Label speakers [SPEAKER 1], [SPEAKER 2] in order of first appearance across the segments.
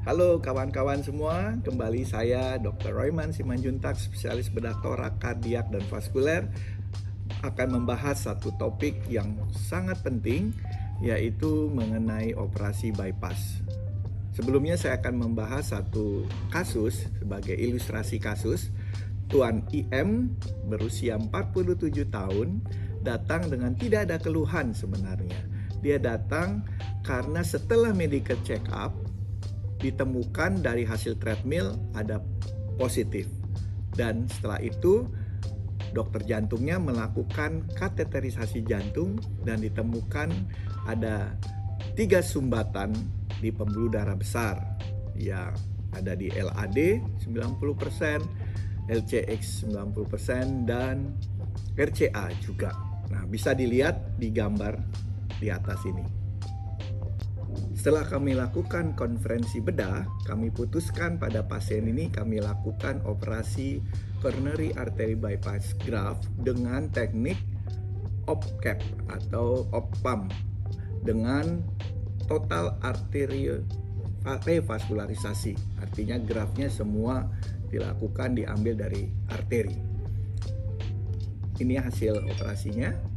[SPEAKER 1] Halo kawan-kawan semua, kembali saya Dr. Royman Simanjuntak, spesialis bedah torak, kardiak, dan vaskuler akan membahas satu topik yang sangat penting, yaitu mengenai operasi bypass. Sebelumnya saya akan membahas satu kasus sebagai ilustrasi kasus. Tuan IM berusia 47 tahun datang dengan tidak ada keluhan sebenarnya. Dia datang karena setelah medical check up ditemukan dari hasil treadmill ada positif, dan setelah itu dokter jantungnya melakukan kateterisasi jantung dan ditemukan ada 3 sumbatan di pembuluh darah besar yang ada di LAD 90%, LCX 90%, dan RCA juga. Nah, bisa dilihat di gambar di atas ini. Setelah kami lakukan konferensi bedah, kami putuskan pada pasien ini kami lakukan operasi coronary artery bypass graft dengan teknik OPCAP atau OPPAM dengan total artery revaskularisasi. Artinya graftnya semua dilakukan diambil dari arteri. Ini hasil operasinya.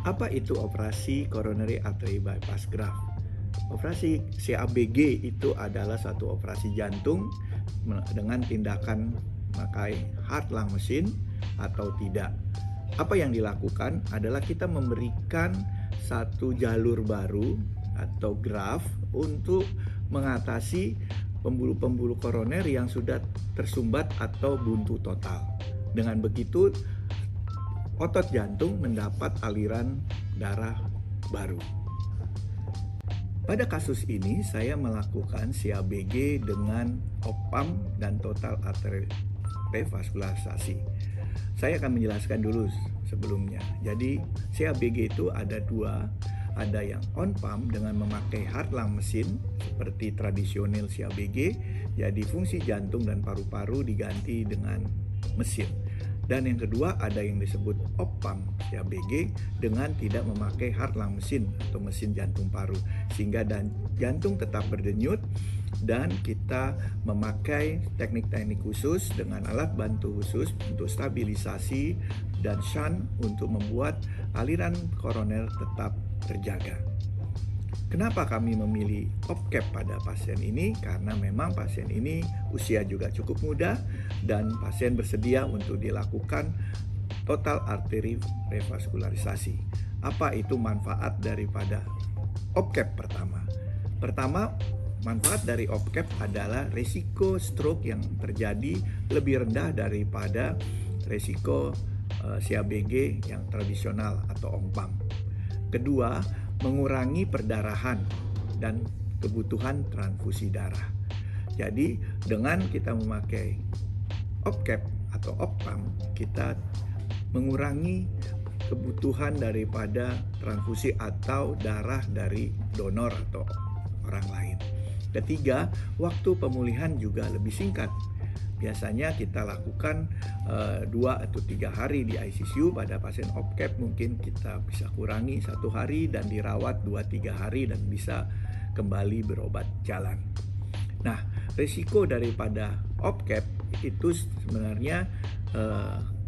[SPEAKER 1] Apa itu operasi coronary artery bypass graft? Operasi CABG itu adalah satu operasi jantung dengan tindakan memakai heart lung machine atau tidak. Apa yang dilakukan adalah kita memberikan satu jalur baru atau graft untuk mengatasi pembuluh-pembuluh koroner yang sudah tersumbat atau buntu total. Dengan begitu, otot jantung mendapat aliran darah baru. Pada kasus ini saya melakukan CABG dengan OPPAM dan total artery revaskularisasi. Saya akan menjelaskan dulu sebelumnya. Jadi CABG itu ada dua, ada yang on pump dengan memakai heart lung machine seperti tradisional CABG, jadi fungsi jantung dan paru-paru diganti dengan mesin. Dan yang kedua ada yang disebut OPPAM CABG dengan tidak memakai heart lung machine atau mesin jantung paru, sehingga jantung tetap berdenyut dan kita memakai teknik-teknik khusus dengan alat bantu khusus untuk stabilisasi dan shunt untuk membuat aliran koroner tetap terjaga. Kenapa kami memilih OPCAP pada pasien ini? Karena memang pasien ini usia juga cukup muda dan pasien bersedia untuk dilakukan total arteri revaskularisasi. Apa itu manfaat daripada OPCAP pertama? Pertama, manfaat dari OPCAP adalah risiko stroke yang terjadi lebih rendah daripada risiko CABG yang tradisional atau OPPAM. Kedua, mengurangi perdarahan dan kebutuhan transfusi darah. Jadi dengan kita memakai OPCAP atau OPPAM, kita mengurangi kebutuhan daripada transfusi atau darah dari donor atau orang lain. Ketiga, waktu pemulihan juga lebih singkat. Biasanya kita lakukan 2 atau 3 hari di ICU. Pada pasien OPCAP mungkin kita bisa kurangi 1 hari dan dirawat 2-3 hari dan bisa kembali berobat jalan. Nah, risiko daripada OPCAP itu sebenarnya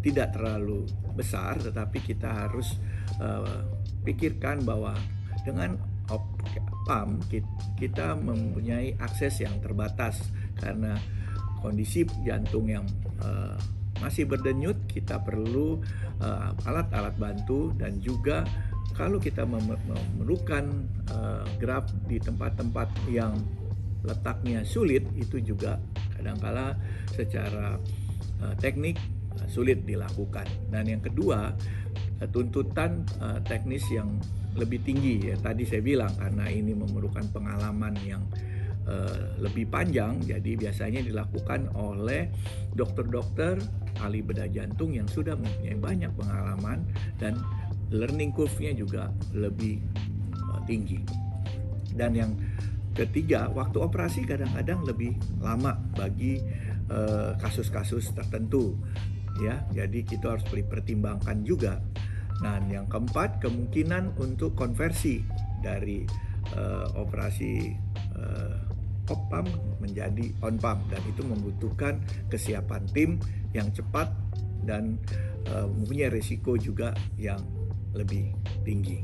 [SPEAKER 1] tidak terlalu besar, tetapi kita harus pikirkan bahwa dengan OPPAM kita mempunyai akses yang terbatas karena kondisi jantung yang masih berdenyut. Kita perlu alat-alat bantu, dan juga kalau kita memerlukan graft di tempat-tempat yang letaknya sulit, itu juga kadangkala secara teknik sulit dilakukan. Dan yang kedua, tuntutan teknis yang lebih tinggi, ya tadi saya bilang karena ini memerlukan pengalaman yang lebih panjang, jadi biasanya dilakukan oleh dokter-dokter ahli bedah jantung yang sudah mempunyai banyak pengalaman dan learning curve-nya juga lebih tinggi. Dan yang ketiga, waktu operasi kadang-kadang lebih lama bagi kasus-kasus tertentu, ya. Jadi kita harus pertimbangkan juga Nah, yang keempat, kemungkinan untuk konversi dari operasi off pump menjadi on pump, dan itu membutuhkan kesiapan tim yang cepat dan mempunyai risiko juga yang lebih tinggi.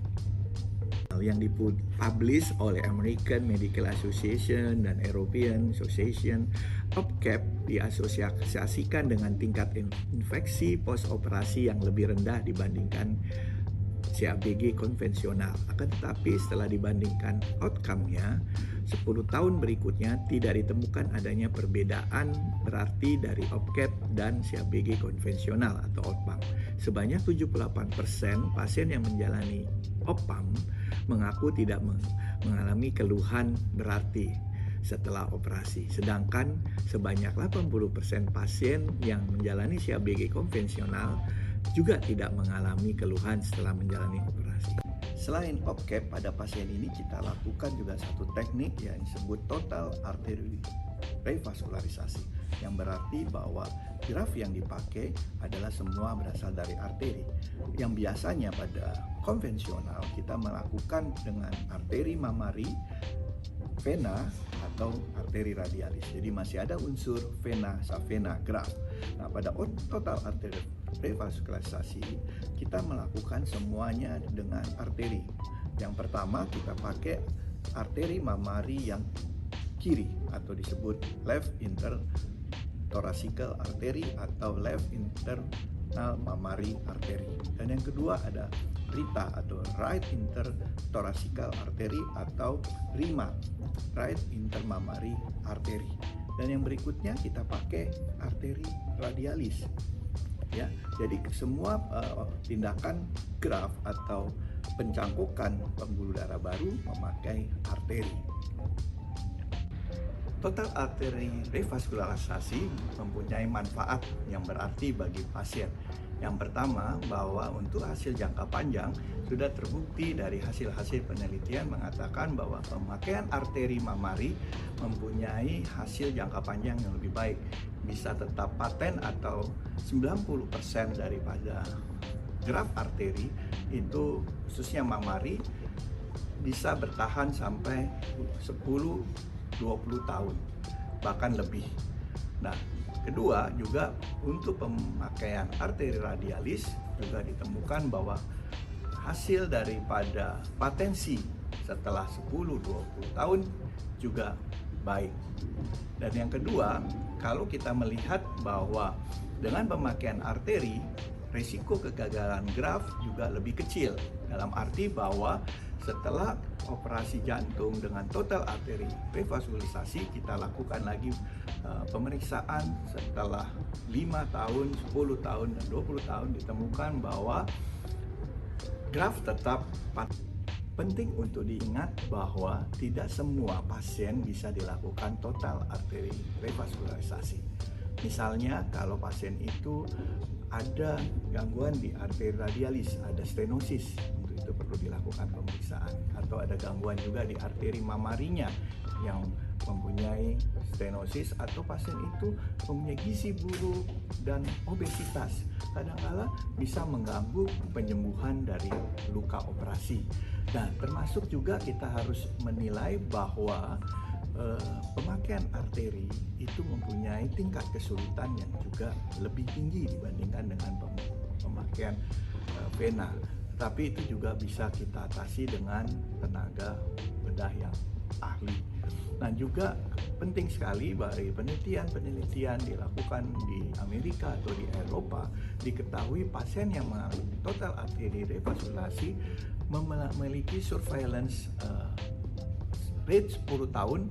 [SPEAKER 1] Yang dipublish oleh American Medical Association dan European Association OPCAP diasosiasikan dengan tingkat infeksi post-operasi yang lebih rendah dibandingkan CABG konvensional. Akan tetapi setelah dibandingkan outcome-nya, 10 tahun berikutnya tidak ditemukan adanya perbedaan berarti dari OPCAP dan CABG konvensional atau outpump. Sebanyak 78% pasien yang menjalani outpump mengaku tidak mengalami keluhan berarti setelah operasi. Sedangkan sebanyak 80% pasien yang menjalani CABG konvensional juga tidak mengalami keluhan setelah menjalani operasi. Selain OPCAP, pada pasien ini kita lakukan juga satu teknik yang disebut total artery revaskularisasi, yang berarti bahwa graf yang dipakai adalah semua berasal dari arteri. Yang biasanya pada konvensional kita melakukan dengan arteri mamari, vena, atau arteri radialis. Jadi masih ada unsur vena, savena, graf. Nah, pada total arteri revaskularisasi kita melakukan semuanya dengan arteri. Yang pertama kita pakai arteri mamari yang kiri atau disebut left interthoracical artery atau left internal mammary artery. Dan yang kedua ada RITA atau right interthoracical artery atau RIMA, right intermammary artery. Dan yang berikutnya kita pakai arteri radialis. Ya, jadi semua tindakan graf atau pencangkukan pembuluh darah baru memakai arteri. Total arteri revaskularisasi mempunyai manfaat yang berarti bagi pasien. Yang pertama, bahwa untuk hasil jangka panjang sudah terbukti dari hasil-hasil penelitian mengatakan bahwa pemakaian arteri mamari mempunyai hasil jangka panjang yang lebih baik. Bisa tetap paten atau 90% daripada graf arteri itu khususnya mamari bisa bertahan sampai 10-20 tahun bahkan lebih. Nah, kedua juga untuk pemakaian arteri radialis juga ditemukan bahwa hasil daripada patensi setelah 10-20 tahun juga baik. Dan yang kedua, kalau kita melihat bahwa dengan pemakaian arteri, risiko kegagalan graf juga lebih kecil. Dalam arti bahwa setelah operasi jantung dengan total arteri revaskularisasi, kita lakukan lagi pemeriksaan setelah 5 tahun, 10 tahun, dan 20 tahun ditemukan bahwa graf tetap patah. Penting untuk diingat bahwa tidak semua pasien bisa dilakukan total arteri revaskularisasi. Misalnya kalau pasien itu ada gangguan di arteri radialis, ada stenosis, untuk itu perlu dilakukan pemeriksaan. Atau ada gangguan juga di arteri mamarinya yang mempunyai stenosis, atau pasien itu mempunyai gizi buruk dan obesitas. Kadang-kala bisa mengganggu penyembuhan dari luka operasi. Nah, termasuk juga kita harus menilai bahwa pemakaian arteri itu mempunyai tingkat kesulitan yang juga lebih tinggi dibandingkan dengan pemakaian vena. Tapi itu juga bisa kita atasi dengan tenaga bedah yang ahli. Nah, juga penting sekali dari penelitian dilakukan di Amerika atau di Eropa, diketahui pasien yang mengalami total arteri revaskularisasi memiliki surveillance rate 10 tahun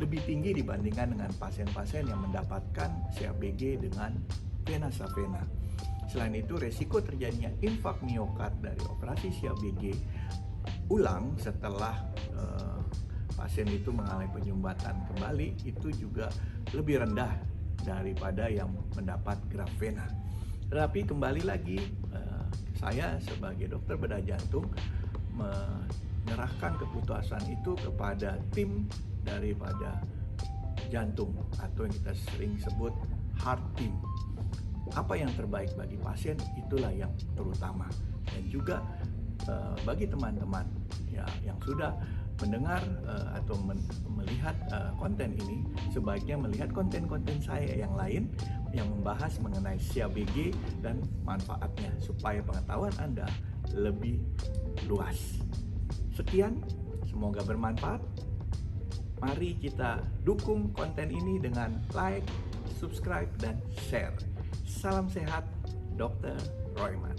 [SPEAKER 1] lebih tinggi dibandingkan dengan pasien-pasien yang mendapatkan CABG dengan vena savena. Selain itu, resiko terjadinya infak miokard dari operasi CABG ulang setelah pasien itu mengalami penyumbatan kembali itu juga lebih rendah daripada yang mendapat graf vena. Tetapi kembali lagi, saya sebagai dokter bedah jantung menyerahkan keputusan itu kepada tim daripada jantung atau yang kita sering sebut heart team. Apa yang terbaik bagi pasien itulah yang terutama. Dan juga bagi teman-teman ya yang sudah mendengar atau melihat konten ini, sebaiknya melihat konten-konten saya yang lain yang membahas mengenai CABG dan manfaatnya supaya pengetahuan Anda lebih luas. Sekian, semoga bermanfaat. Mari kita dukung konten ini dengan like, subscribe, dan share. Salam sehat, Dr. Royman.